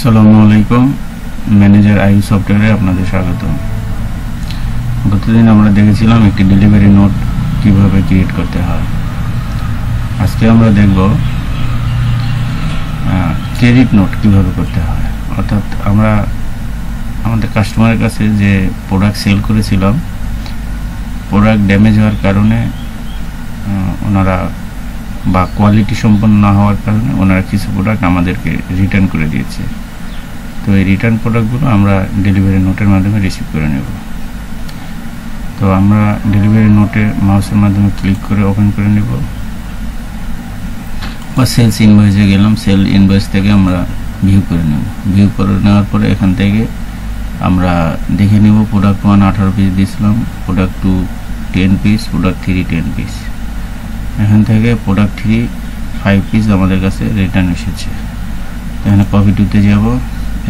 আসসালামু আলাইকুম। Manager IU সফটওয়্যারে আপনাদের স্বাগত। গতদিন আমরা দেখেছিলাম একটি ডেলিভারি নোট কিভাবে ক্রিয়েট করতে হয়। আজকে আমরা দেখব ক্রেডিট নোট কিভাবে করতে হয়। অর্থাৎ আমরা আমাদের কাস্টমারের কাছে যে প্রোডাক্ট সেল করেছিলাম, প্রোডাক্ট ড্যামেজ হওয়ার কারণে ওনারা বা কোয়ালিটি সম্পন্ন না হওয়ার কারণে ওনারা কিছু প্রোডাক্ট আমাদেরকে রিটার্ন করে দিয়েছে। তো এই রিটার্ন প্রোডাক্টগুলো আমরা ডেলিভারি নোটের মাধ্যমে রিসিভ করে নেব। তো আমরা ডেলিভারি নোটে মাউসের মাধ্যমে ক্লিক করে ওপেন করে নেব, বা সেলস ইনভয়েসে গেলাম, সেল ইনভয়েস থেকে আমরা ভিউ করে নেব। ভিউ করে নেওয়ার পরে এখান থেকে আমরা দেখে নেব প্রোডাক্ট 1 18 পিস দিয়েছিলাম, প্রোডাক্ট 2 10 পিস, প্রোডাক্ট 3 10 পিস। এখান থেকে প্রোডাক্ট 3 5 পিস আমাদের কাছে রিটার্ন এসেছে। এখানে কপি টুতে যাব,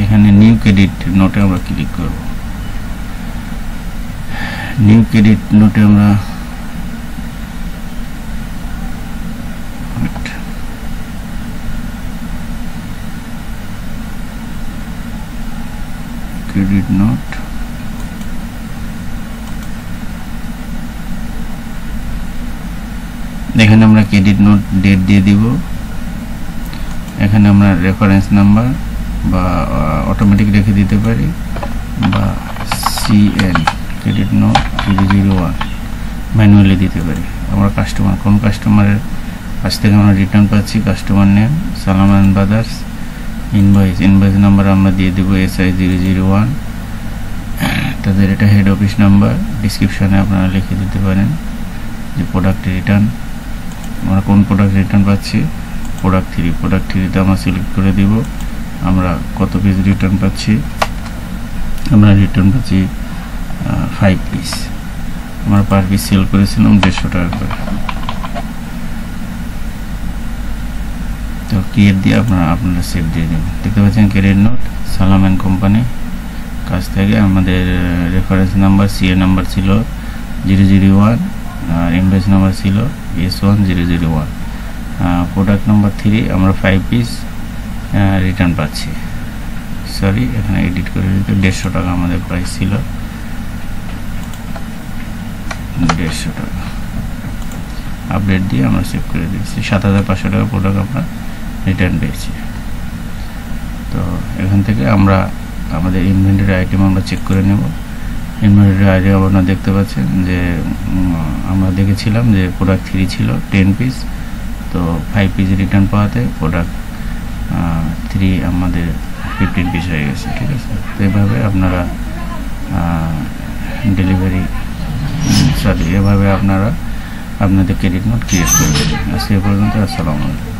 এখানে নিউ ক্রেডিট নোটে আমরা ক্লিক করব। নিউ ক্রেডিট নোটে আমরা ক্রেডিট নোট এখানে আমরা ক্রেডিট নোট ডেট দিয়ে দিব। এখানে আমরা রেফারেন্স নাম্বার বা অটোমেটিক রেখে দিতে পারি, বা CN ক্রেডিট নোট 001 ম্যানুয়ালি দিতে পারি। আমরা কাস্টমার কোন কাস্টমারের কাছ থেকে আমরা রিটার্ন পাচ্ছি, customer name Salaman brothers, invoice number আমরা দিয়ে দেব SI 001। তাদের এটা হেড অফিস নাম্বার, ডিসক্রিপশনে আপনারা লিখে দিতে পারেন যে প্রোডাক্ট রিটার্ন, আমরা কোন প্রোডাক্ট রিটার্ন পাচ্ছি, প্রোডাক্ট 3তে আমরা সিলেক্ট করে দিব আমরা কত পিস রিটার্ন পাচ্ছি। আমরা রিটার্ন পাচ্ছি 5 পিস। আমরা পার পিস সেল করেছিলাম 150 টাকা করে। তো ক্রিয়েট দিয়ে আপনারা সেভ দিয়ে দিন। দেখতে পাচ্ছেন ক্রেডিট নোট সালাম অ্যান্ড কোম্পানি কাছ থেকে আমাদের রেফারেন্স নাম্বার CA নাম্বার ছিল 001 আর ইনভয়েস নাম্বার ছিল S1 001। প্রোডাক্ট নাম্বার 3 আমরা 5 পিস রিটার্ন পাচ্ছি। সরি, এখানে এডিট করে দিতে 150 টাকা আমাদের প্রাইস ছিল, 150 টাকা। আপডেট দিয়ে আমরা সেভ করে দিয়েছি। 7500 টাকা প্রোডাক্ট আমরা রিটার্ন পেয়েছি। তো এখান থেকে আমরা আমাদের ইনভেন্টরি আইটেম আমরা চেক করে নেব। ইনভেন্টরি আইটেম আপনারা দেখতে পাচ্ছেন যে আমরা দেখেছিলাম যে প্রোডাক্ট 3 ছিল 10 পিস, তো 5 পিস রিটার্ন পাওয়াতে প্রোডাক্ট 3 আমাদের 15 পিস হয়ে গেছে। ঠিক আছে, তো এইভাবে আপনারা এভাবে আপনারা আপনাদের ক্রেডিট নোট ক্রিয়েট করে দেবেন। আজকে পর্যন্ত, আসসালামু আলাইকুম।